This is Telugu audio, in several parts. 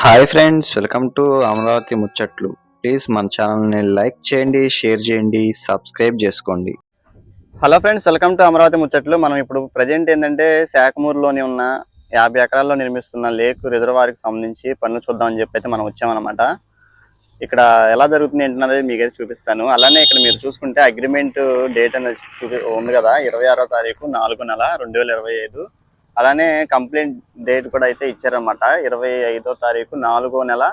Hi friends, welcome to Amaravati ముచ్చట్లు. ప్లీజ్ మన ఛానల్ని లైక్ చేయండి, షేర్ చేయండి, సబ్స్క్రైబ్ చేసుకోండి. Hello friends, welcome to Amaravati ముచ్చట్లు. మనం ఇప్పుడు ప్రజెంట్ ఏంటంటే శాఖమూరులోని ఉన్న 50 ఎకరాల్లో నిర్మిస్తున్న లేక్ రిజర్వాయర్కి సంబంధించి పనులు చూద్దామని చెప్పి అయితే మనం వచ్చామన్నమాట. ఇక్కడ ఎలా జరుగుతుంది ఏంటన్నది మీకైతే చూపిస్తాను. అలానే ఇక్కడ మీరు చూసుకుంటే అగ్రిమెంట్ డేట్ అనేది ఉంది కదా, 26వ తారీఖు 4వ నెల 2025. అలానే కంప్లైంట్ డేట్ కూడా అయితే ఇచ్చారన్నమాట, 25వ తారీఖు 4వ నెల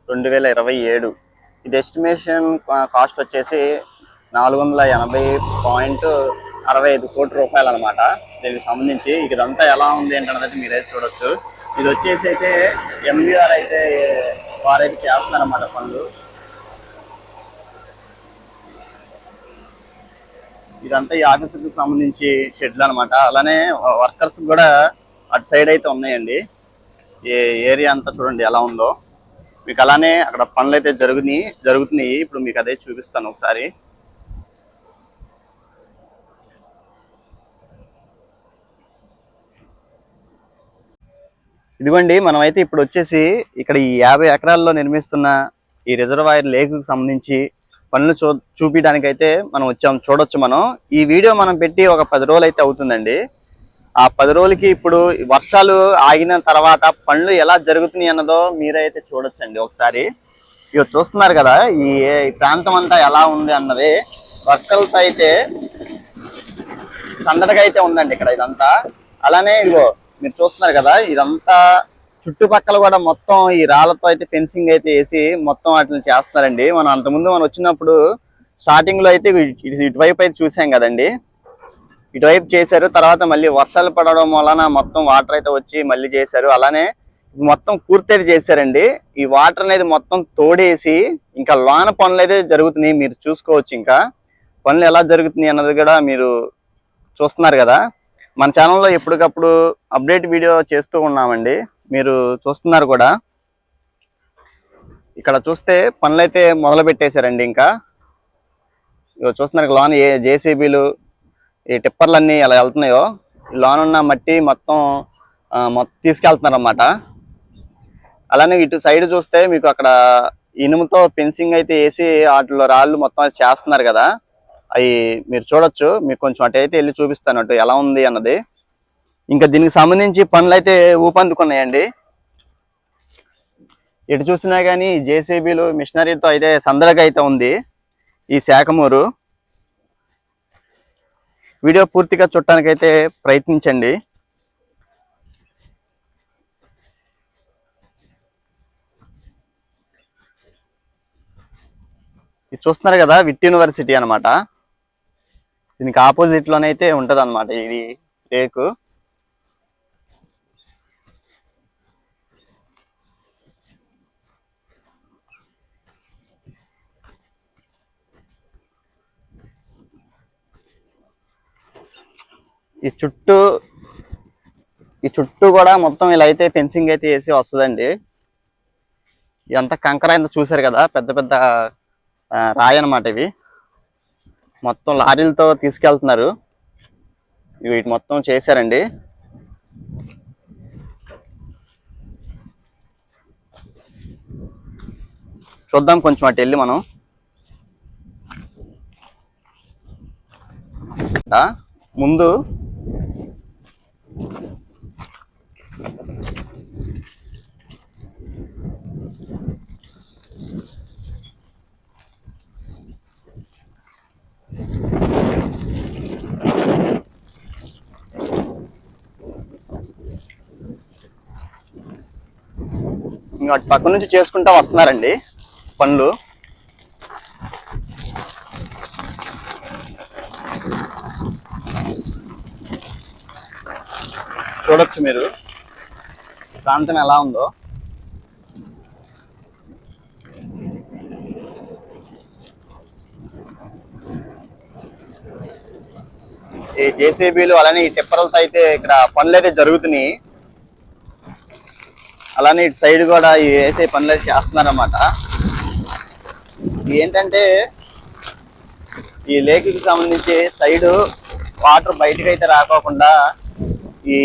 2027. ఇది ఎస్టిమేషన్ కాస్ట్ వచ్చేసి 480.65 కోట్ల రూపాయలు అనమాట. దీనికి సంబంధించి ఇదంతా ఎలా ఉంది ఏంటన్నది మీరైతే చూడొచ్చు. ఇది వచ్చేసి అయితే ఎంబీఆర్ అయితే వారైతే చేస్తున్నారన్నమాట పనులు. ఇదంతా ఈ ఆఫీసుకి సంబంధించి షెడ్లు అనమాట. అలానే వర్కర్స్ కూడా అటు సైడ్ అయితే ఉన్నాయండి. ఈ ఏరియా అంతా చూడండి ఎలా ఉందో మీకు. అలానే అక్కడ పనులు అయితే జరుగుతున్నాయి. ఇప్పుడు మీకు అదే చూపిస్తాను ఒకసారి. ఇదిగోండి, మనమైతే ఇప్పుడు వచ్చేసి ఇక్కడ ఈ 50 ఎకరాల్లో నిర్మిస్తున్న ఈ రిజర్వాయర్ లేక్ సంబంధించి పనులు చూపించడానికి అయితే మనం వచ్చాం. చూడొచ్చు. మనం ఈ వీడియో మనం పెట్టి ఒక 10 రోజులు అయితే అవుతుందండి. ఆ 10 రోజులకి ఇప్పుడు వర్షాలు ఆగిన తర్వాత పనులు ఎలా జరుగుతున్నాయి అన్నదో మీరైతే చూడొచ్చండి ఒకసారి. ఇక చూస్తున్నారు కదా ఈ ప్రాంతం అంతా ఎలా ఉంది అన్నది. వర్కర్లతో అయితే సందడిగా అయితే ఉందండి ఇక్కడ ఇదంతా. అలానే ఇదిగో మీరు చూస్తున్నారు కదా, ఇదంతా చుట్టుపక్కల కూడా మొత్తం ఈ రాళ్లతో అయితే ఫెన్సింగ్ అయితే వేసి మొత్తం వాటిని చేస్తున్నారండి. మనం అంతకుముందు మనం వచ్చినప్పుడు స్టార్టింగ్ లో అయితే ఇటువైపు అయితే చూసాం కదండి, ఇటువైపు చేశారు. తర్వాత మళ్ళీ వర్షాలు పడడం వలన మొత్తం వాటర్ అయితే వచ్చి మళ్ళీ చేశారు. అలానే మొత్తం పూర్తి చేశారండి. ఈ వాటర్ అనేది మొత్తం తోడేసి ఇంకా లోన పనులు అయితే జరుగుతున్నాయి. మీరు చూసుకోవచ్చు. ఇంకా పనులు ఎలా జరుగుతున్నాయి అన్నది కూడా మీరు చూస్తున్నారు కదా. మన ఛానల్లో ఎప్పటికప్పుడు అప్డేట్ వీడియో చేస్తూ ఉన్నామండి, మీరు చూస్తున్నారు కూడా. ఇక్కడ చూస్తే పనులు అయితే మొదలు పెట్టేశారండి. ఇంకా చూస్తున్నారు లోన జేసీబీలు ఈ టిప్పర్లన్నీ ఎలా వెళ్తున్నాయో, లోన ఉన్న మట్టి మొత్తం తీసుకెళ్తున్నారు అన్నమాట. అలానే ఇటు సైడ్ చూస్తే మీకు అక్కడ ఇనుముతో ఫెన్సింగ్ అయితే వేసి వాటిలో రాళ్ళు మొత్తం చేస్తున్నారు కదా, అవి మీరు చూడొచ్చు. మీకు కొంచెం అటు అయితే వెళ్ళి చూపిస్తాను అటు ఎలా ఉంది అన్నది. ఇంకా దీనికి సంబంధించి పనులు అయితే ఊపందుకున్నాయండి. ఎటు చూసినా కానీ జేసీబీలు మిషనరీతో అయితే సందడిగా అయితే ఉంది ఈ శాఖమూరు. వీడియో పూర్తిగా చూడటానికైతే ప్రయత్నించండి. ఇది చూస్తున్నారు కదా విట్ యూనివర్సిటీ అనమాట. దీనికి ఆపోజిట్ లోనైతే ఉంటది అనమాట ఇది లేక్. ఈ చుట్టూ కూడా మొత్తం ఇలా అయితే ఫెన్సింగ్ అయితే వేసి వస్తుందండి. ఇదంతా కంకర అయితే చూసారు కదా, పెద్ద పెద్ద రాయి అనమాట. ఇవి మొత్తం లారీలతో తీసుకెళ్తున్నారు. వీటి మొత్తం చేశారండి. చూద్దాం కొంచెం అటు వెళ్ళి మనం. ముందు ఇంకా అటు పక్క నుంచి చేసుకుంటా వస్తున్నారండి పనులు. చూడొచ్చు మీరు ప్రాంతం ఎలా ఉందో. ఈ జేసీబీలు అలానే ఈ టిప్పర్లతో అయితే ఇక్కడ పనులు అయితే జరుగుతున్నాయి. అలానే ఇటు సైడ్ కూడా ఈ వేసే పనులు అయితే చేస్తున్నారన్నమాట. ఏంటంటే ఈ లేక్కి సంబంధించి సైడ్ వాటర్ బయటకు అయితే రాకోకుండా ఈ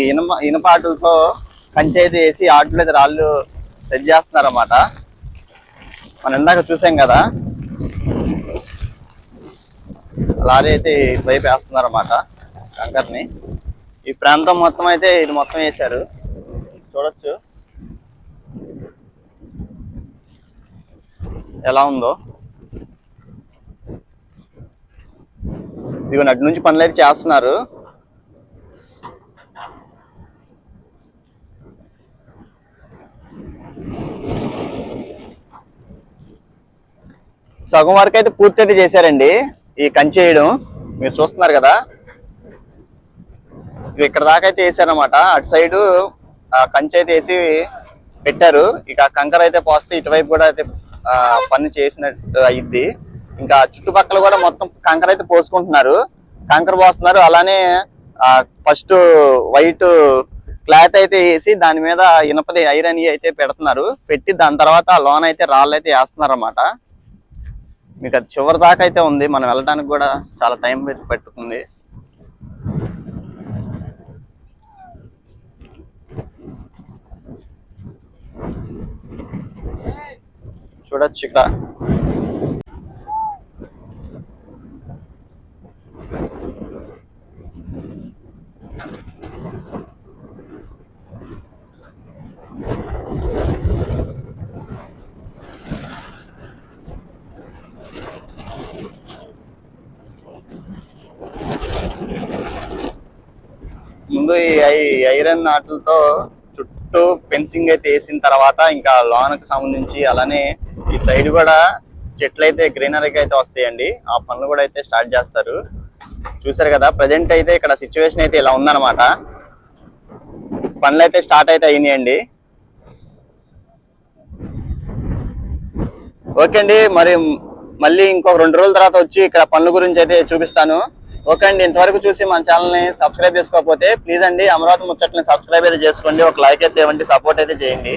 ఇనపాటులతో కంచె అయితే వేసి ఆటలు అయితే రాళ్ళు సెట్ చేస్తున్నారన్నమాట. మనం ఇందాక చూసాం కదా, లారీ అయితే ఇటువైపు వేస్తున్నారన్నమాట కంకర్ని. ఈ ప్రాంతం మొత్తం అయితే ఇది మొత్తం వేశారు, చూడొచ్చు ఎలా ఉందో. ఇదిగో అటు నుంచి పనులు అయితే చేస్తున్నారు. సగం వరకు అయితే పూర్తి అయితే చేశారండి ఈ కంచె వేయడం, మీరు చూస్తున్నారు కదా. ఇక్కడ దాకా అయితే వేసారనమాట. అటు సైడు కంచె అయితే వేసి పెట్టారు. ఇక కంకర అయితే పోస్తే ఇటువైపు కూడా అయితే పని చేసినట్టు అయ్యిద్ది. ఇంకా చుట్టుపక్కల కూడా మొత్తం కంకర అయితే పోసుకుంటున్నారు, కంకర పోస్తున్నారు. అలానే ఫస్ట్ వైట్ క్లాత్ అయితే వేసి దాని మీద ఇనపది ఐరన్ అయితే పెడుతున్నారు. పెట్టి దాని తర్వాత లోన్ అయితే రాళ్ళు అయితే వేస్తున్నారు అన్నమాట. మీకు అది చివరి దాకా అయితే ఉంది, మనం వెళ్ళడానికి కూడా చాలా టైం పట్టుకుంది. చూడొచ్చు ఇక్కడ. ముందు ఈ ఐరన్ నాట్లతో చుట్టూ ఫెన్సింగ్ అయితే వేసిన తర్వాత ఇంకా లాన్ కి సంబంధించి అలానే ఈ సైడ్ కూడా చెట్లు అయితే గ్రీనరీకి అయితే వస్తాయండి. ఆ పనులు కూడా అయితే స్టార్ట్ చేస్తారు. చూసారు కదా, ప్రజెంట్ అయితే ఇక్కడ సిచ్యువేషన్ అయితే ఇలా ఉందన్నమాట. పనులు అయితే స్టార్ట్ అయితే అయినాయండి. ఓకే అండి, మరి మళ్ళీ ఇంకొక 2 రోజుల తర్వాత వచ్చి ఇక్కడ పనుల గురించి అయితే చూపిస్తాను. ఓకే అండి, ఇంతవరకు చూసి మన ఛానల్ని సబ్స్క్రైబ్ చేసుకోకపోతే ప్లీజ్ అండి అమరావతి ముచ్చట్ని సబ్స్క్రైబ్ అయితే చేసుకోండి. ఒక లైక్ అయితే ఇవ్వండి, సపోర్ట్ అయితే చేయండి.